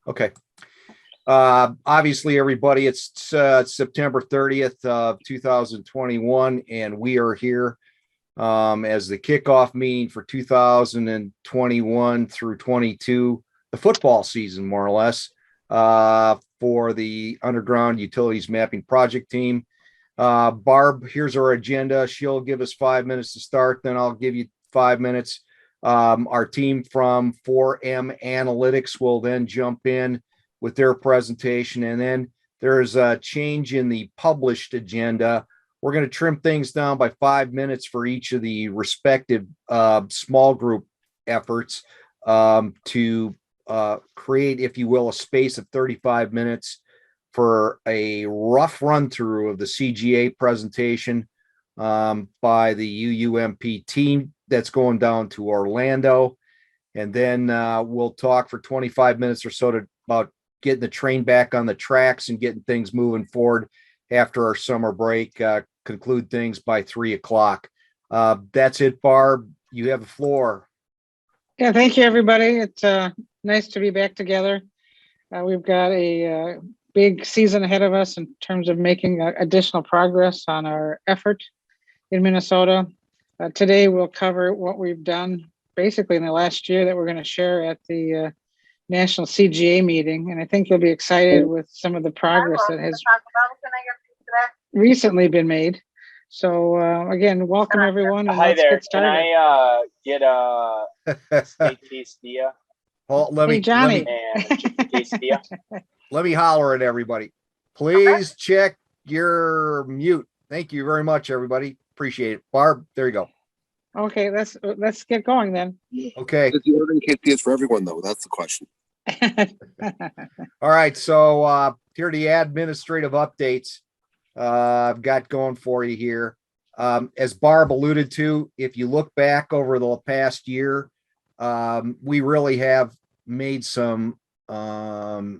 Okay. Obviously, everybody, it's September 30th of 2021, and we are here as the kickoff meeting for 2021 through 22, the football season, more or less, for the Underground Utilities Mapping Project team. Barb, here's our agenda. She'll give us 5 minutes to start, then I'll give you 5 minutes. Our team from 4M Analytics will then jump in with their presentation, and then there's a change in the published agenda. We're going to trim things down by 5 minutes for each of the respective small group efforts to create, if you will, a space of 35 minutes for a rough run through of the CGA presentation by the UUMPT team that's going down to Orlando. And then we'll talk for 25 minutes or so about getting the train back on the tracks and getting things moving forward after our summer break, conclude things by 3:00. That's it, Barb. You have the floor. Yeah, thank you, everybody. It's nice to be back together. We've got a big season ahead of us in terms of making additional progress on our effort in Minnesota. Today, we'll cover what we've done basically in the last year that we're going to share at the National CGA meeting. And I think you'll be excited with some of the progress that has recently been made. So again, welcome everyone. And Hi there. Get started. Can I get a steak quesadilla? Well, Hey, Johnny. And a chicken quesadilla? let me holler at everybody. Please check your mute. Thank you very much, everybody. Appreciate it. Barb, there you go. Okay, let's get going then. Okay. Is the ordering quesadillas for everyone, though? That's the question. All right. So here are the administrative updates I've got going for you here. As Barb alluded to, if you look back over the past year, we really have made some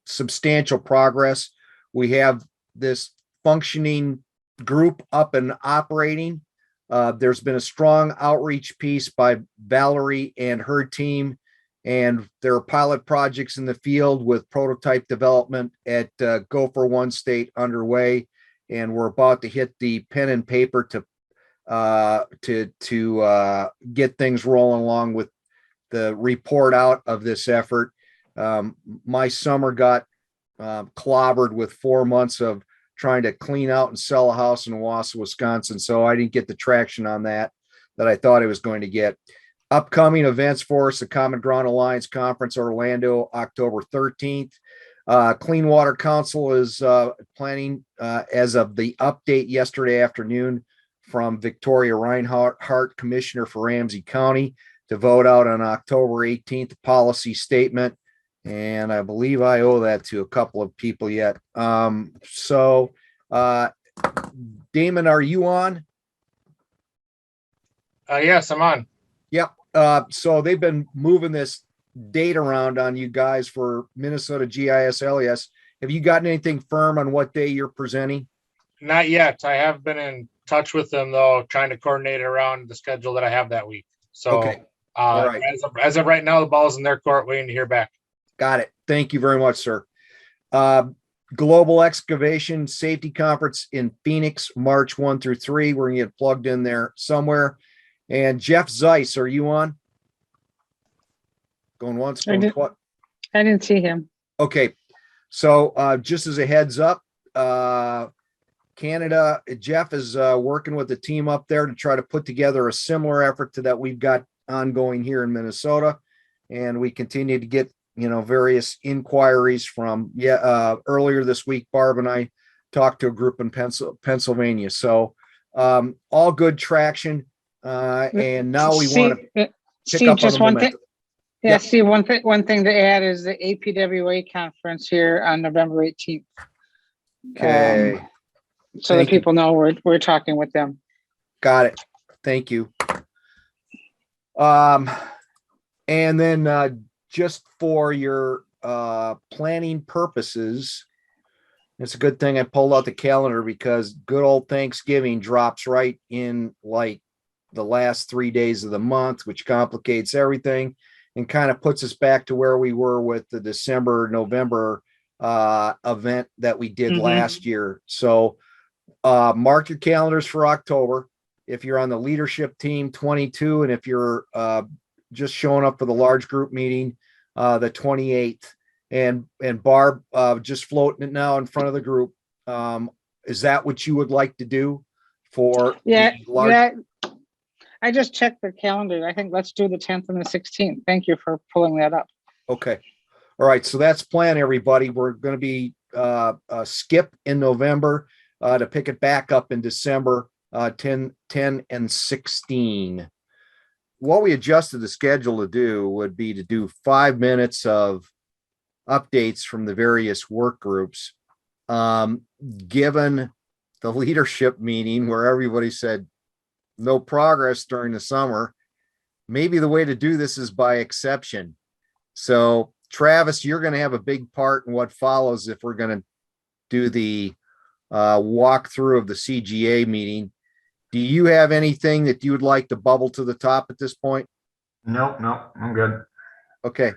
substantial progress. We have this functioning group up and operating. There's been a strong outreach piece by Valerie and her team, and there are pilot projects in the field with prototype development at Go for One State underway, and we're about to hit the pen and paper to get things rolling along with the report out of this effort. My summer got clobbered with 4 months of trying to clean out and sell a house in Wausau, Wisconsin. So I didn't get the traction on that I thought I was going to get. Upcoming events for us: the Common Ground Alliance Conference, Orlando, October 13th. Clean Water Council is planning, as of the update yesterday afternoon from Victoria Reinhardt, Commissioner for Ramsey County, to vote out on October 18th policy statement. And I believe I owe that to a couple of people yet. So Damon, are you on? Yes, I'm on. Yep. So they've been moving this date around on you guys for Minnesota GIS LES. Have you gotten anything firm on what day you're presenting? Not yet. I have been in touch with them, though, trying to coordinate around the schedule that I have that week. So okay. All right. As of right now, the ball's in their court, waiting to hear back. Got it. Thank you very much, sir. Global Excavation Safety Conference in Phoenix, March 1 through 3. We're going to get plugged in there somewhere. And Jeff Zeiss, are you on? Going once, going twice. I didn't see him. Okay. So just as a heads up, Canada, Jeff is working with the team up there to try to put together a similar effort to that we've got ongoing here in Minnesota. And we continue to get, various inquiries from, earlier this week, Barb and I talked to a group in Pennsylvania. So all good traction. And now we want to pick up just on the one thing. Yeah, yep. See, one thing to add is the APWA conference here on November 18th. Okay. So that people know we're talking with them. Got it. Thank you. And then just for your planning purposes, it's a good thing I pulled out the calendar because good old Thanksgiving drops right in like the last 3 days of the month, which complicates everything. and kind of puts us back to where we were with the December, November event that we did Mhm. last year. So mark your calendars for October. If you're on the leadership team, 22, and if you're just showing up for the large group meeting, the 28th. And Barb, just floating it now in front of the group. Is that what you would like to do for Yeah, the large? yeah. I just checked the calendar. I think let's do the 10th and the 16th. Thank you for pulling that up. Okay. All right. So that's plan, everybody. We're going to be skip in November to pick it back up in December, 10 and 16. What we adjusted the schedule to do would be to do 5 minutes of updates from the various work groups. Given the leadership meeting where everybody said no progress during the summer, maybe the way to do this is by exception. So Travis, you're going to have a big part in what follows if we're going to do the walkthrough of the CGA meeting. Do you have anything that you would like to bubble to the top at this point? Nope, I'm good. Okay.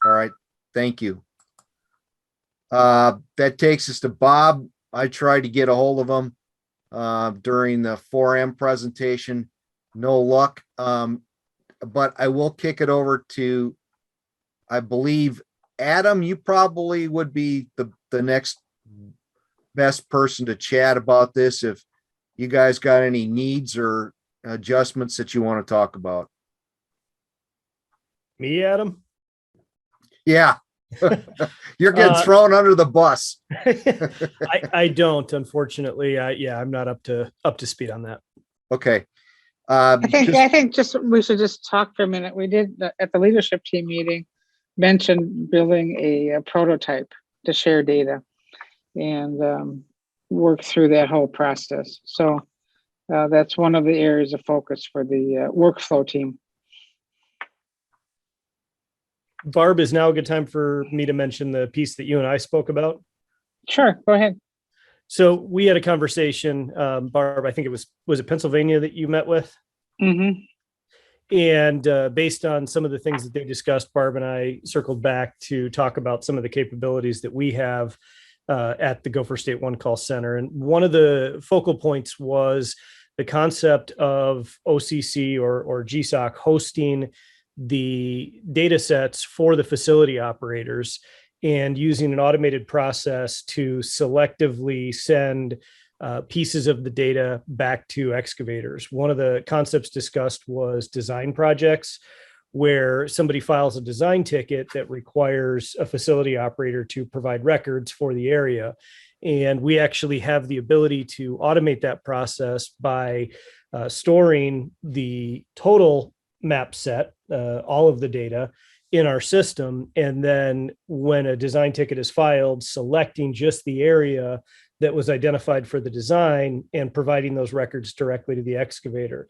All right. Thank you. That takes us to Bob. I tried to get a hold of him during the 4M presentation. No luck. But I will kick it over to, I believe, Adam, you probably would be the next best person to chat about this if you guys got any needs or adjustments that you want to talk about. Me, Adam? Yeah. You're getting thrown under the bus. I don't, unfortunately. I'm not up to speed on that. Okay. I think we should just talk for a minute. We did at the leadership team meeting mention building a prototype to share data and work through that whole process. So that's one of the areas of focus for the workflow team. Barb, is now a good time for me to mention the piece that you and I spoke about? Sure, go ahead. So we had a conversation, Barb, I think was it Pennsylvania that you met with? Mm-hmm. And based on some of the things that they discussed, Barb and I circled back to talk about some of the capabilities that we have at the Gopher State One Call Center. And one of the focal points was the concept of OCC or GSOC hosting the data sets for the facility operators and using an automated process to selectively send pieces of the data back to excavators. One of the concepts discussed was design projects, where somebody files a design ticket that requires a facility operator to provide records for the area. And we actually have the ability to automate that process by storing the total map set, all of the data in our system. And then when a design ticket is filed, selecting just the area that was identified for the design and providing those records directly to the excavator.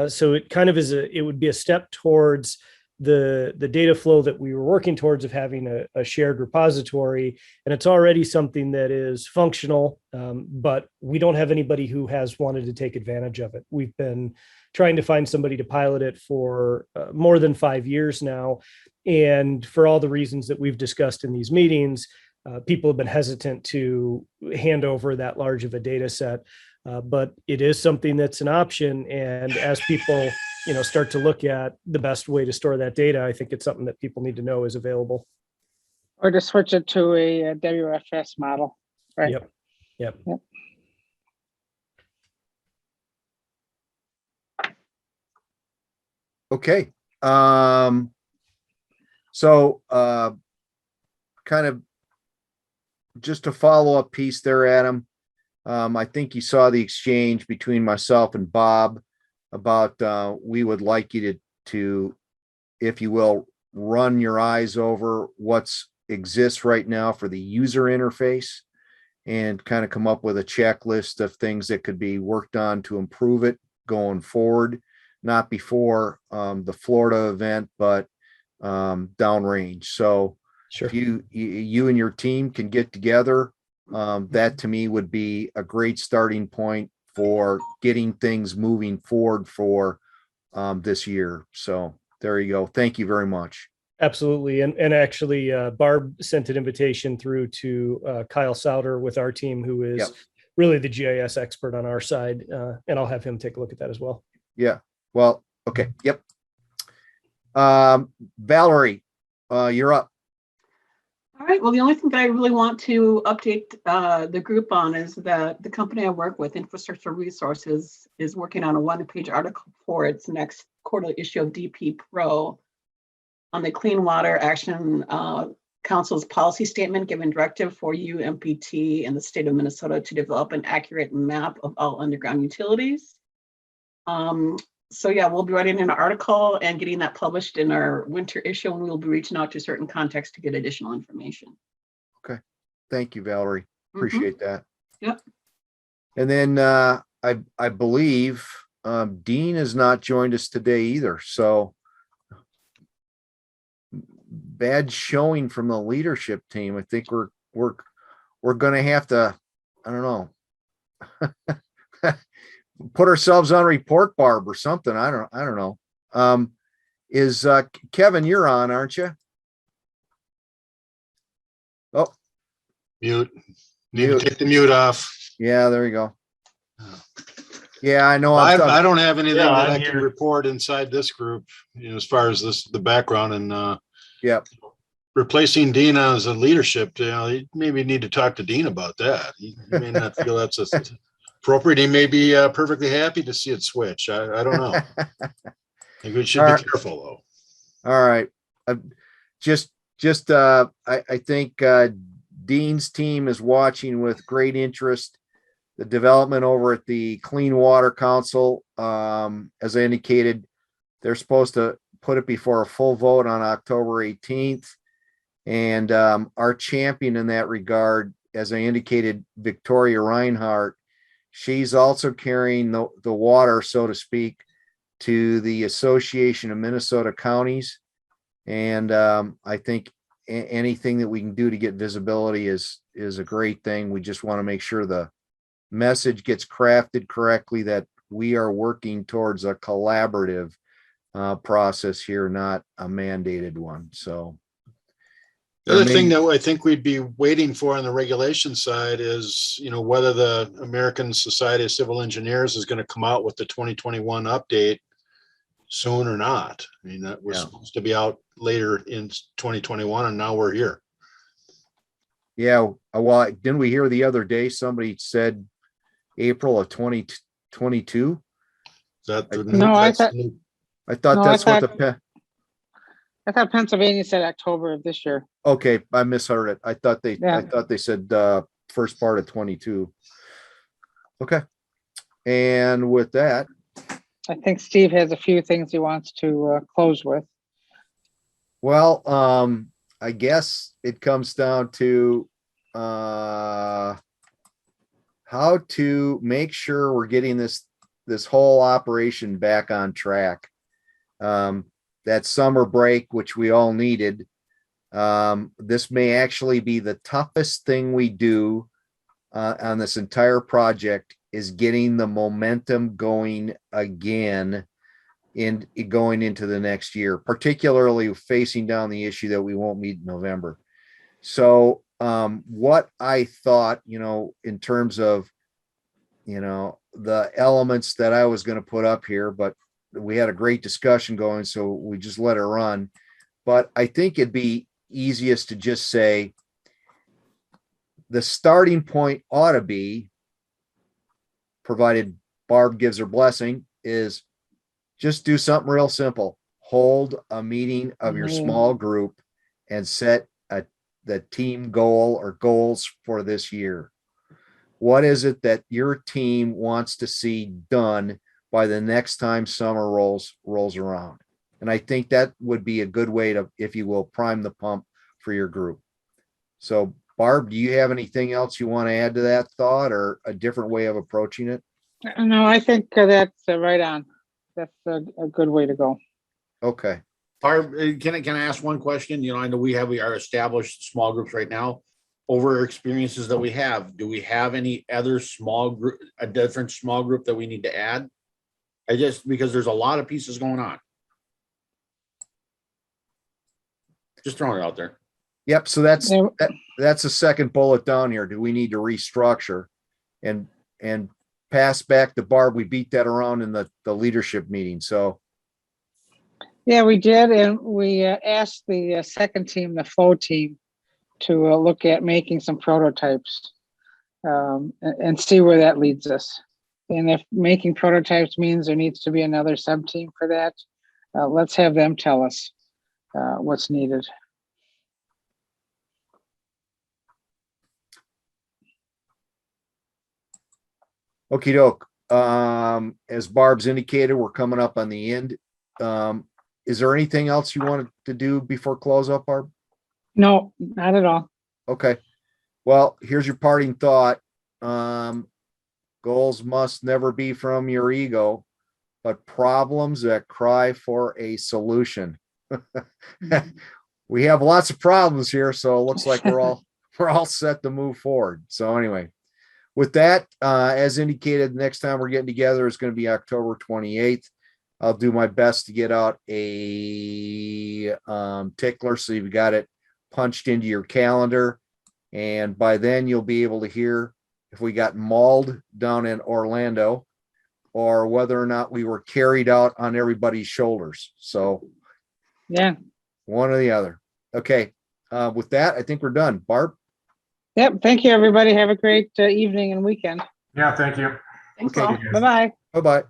So it kind of it would be a step towards the data flow that we were working towards of having a shared repository. And it's already something that is functional, but we don't have anybody who has wanted to take advantage of it. We've been trying to find somebody to pilot it for more than 5 years now. And for all the reasons that we've discussed in these meetings, people have been hesitant to hand over that large of a data set. But it is something that's an option. And as people start to look at the best way to store that data, I think it's something that people need to know is available. Or to switch it to a WFS model, right? Yep. Okay. So kind of just a follow-up piece there, Adam. I think you saw the exchange between myself and Bob about we would like you to, if you will, run your eyes over what's exists right now for the user interface and kind of come up with a checklist of things that could be worked on to improve it going forward, not before the Florida event, but downrange. So Sure. if you and your team can get together, that to me would be a great starting point for getting things moving forward for this year. So there you go. Thank you very much. Absolutely. And actually, Barb sent an invitation through to Kyle Souter with our team, who is Yep. really the GIS expert on our side. And I'll have him take a look at that as well. Yeah. Well, okay. Yep. Valerie, you're up. All right, well, the only thing that I really want to update the group on is that the company I work with, Infrastructure Resources, is working on a one-page article for its next quarterly issue of DP Pro on the Clean Water Action Council's policy statement giving directive for UUMPT in the state of Minnesota to develop an accurate map of all underground utilities. So yeah, we'll be writing an article and getting that published in our winter issue, and we'll be reaching out to certain contacts to get additional information. Thank you, Valerie. Appreciate that. Yep. And then I believe Dean has not joined us today either. So bad showing from the leadership team. I think we're gonna have to, I don't know. Put ourselves on report, Barb, or something. I don't know. Is Kevin, you're on, aren't you? Oh, Mute. Need Mute. to take the mute off. yeah, there you go. Yeah, I know. I don't have anything Yeah, that I'm I can here. report inside this group, as far as the background and Yep. replacing Dean as a leadership. You maybe need to talk to Dean about that. He may not feel that's appropriate. He may be perfectly happy to see it switch. I don't know. I think we should All be right. careful though. All right. I think Dean's team is watching with great interest the development over at the Clean Water Council. As I indicated, they're supposed to put it before a full vote on October 18th. And our champion in that regard, as I indicated, Victoria Reinhardt, she's also carrying the water, so to speak, to the Association of Minnesota Counties. And I think anything that we can do to get visibility is a great thing. We just want to make sure the message gets crafted correctly, that we are working towards a collaborative process here, not a mandated one. So The other thing that I think we'd be waiting for on the regulation side is, whether the American Society of Civil Engineers is going to come out with the 2021 update soon or not. I mean, that was supposed to be out later in 2021, and now we're here. Yeah, well, didn't we hear the other day somebody said April of 2022? No, I thought That's what I thought Pennsylvania said October of this year. okay, I misheard it. I thought they said first part of 22. Okay. And with that, I think Steve has a few things he wants to close with. well, I guess it comes down to how to make sure we're getting this whole operation back on track. That summer break, which we all needed, this may actually be the toughest thing we do on this entire project, is getting the momentum going again in going into the next year, particularly facing down the issue that we won't meet in November. So what I thought, in terms of, the elements that I was going to put up here, but we had a great discussion going, so we just let it run. But I think it'd be easiest to just say the starting point ought to be, provided Barb gives her blessing, is just do something real simple. Hold a meeting of your small group and set the team goal or goals for this year. What is it that your team wants to see done by the next time summer rolls around? And I think that would be a good way to, if you will, prime the pump for your group. So Barb, do you have anything else you want to add to that thought, or a different way of approaching it? No, I think that's right on. That's a good way to go. Okay. Barb, can I ask one question? I know we are established small groups right now. Over experiences that we have, do we have any other small group, a different small group that we need to add? Because there's a lot of pieces going on. Just throwing it out there. Yep. So that's, Yeah. that's the second bullet down here. Do we need to restructure and pass back the Barb? We beat that around in the leadership meeting. So, Yeah, we did, and we asked the second team, the flow team, to look at making some prototypes and see where that leads us. And if making prototypes means there needs to be another sub-team for that, let's have them tell us what's needed. okie doke. As Barb's indicated, we're coming up on the end. Is there anything else you wanted to do before close up, Barb? No, not at all. Okay. Well, here's your parting thought. Goals must never be from your ego, but problems that cry for a solution. We have lots of problems here, so it looks like we're all set to move forward. So anyway, with that, as indicated, next time we're getting together is going to be October 28th. I'll do my best to get out a tickler so you've got it punched into your calendar. And by then you'll be able to hear if we got mauled down in Orlando or whether or not we were carried out on everybody's shoulders. So Yeah. one or the other. Okay. With that, I think we're done. Barb? Yep. Thank you, everybody. Have a great evening and weekend. Yeah, thank you. Thanks Okay. all. Bye-bye. Bye-bye.